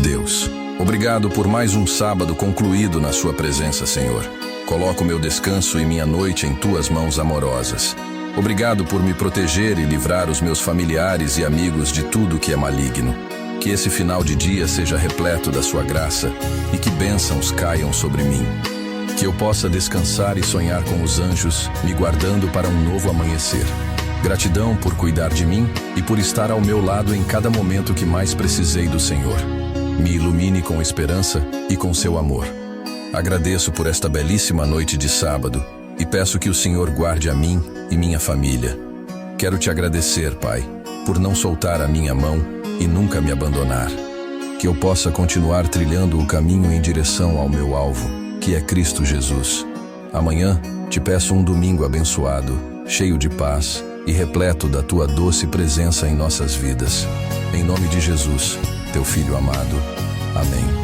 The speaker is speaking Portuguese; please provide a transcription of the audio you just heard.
Deus, obrigado por mais um sábado concluído na sua presença, Senhor. Coloco meu descanso e minha noite em tuas mãos amorosas. Obrigado por me proteger e livrar os meus familiares e amigos de tudo que é maligno. Que esse final de dia seja repleto da sua graça e que bênçãos caiam sobre mim. Que eu possa descansar e sonhar com os anjos, me guardando para um novo amanhecer. Gratidão por cuidar de mim e por estar ao meu lado em cada momento que mais precisei do Senhor. Me ilumine com esperança e com seu amor. Agradeço por esta belíssima noite de sábado e peço que o Senhor guarde a mim e minha família. Quero te agradecer, Pai, por não soltar a minha mão e nunca me abandonar. Que eu possa continuar trilhando o caminho em direção ao meu alvo, que é Cristo Jesus. Amanhã te peço um domingo abençoado, cheio de paz e repleto da tua doce presença em nossas vidas. Em nome de Jesus, teu Filho amado. Amém.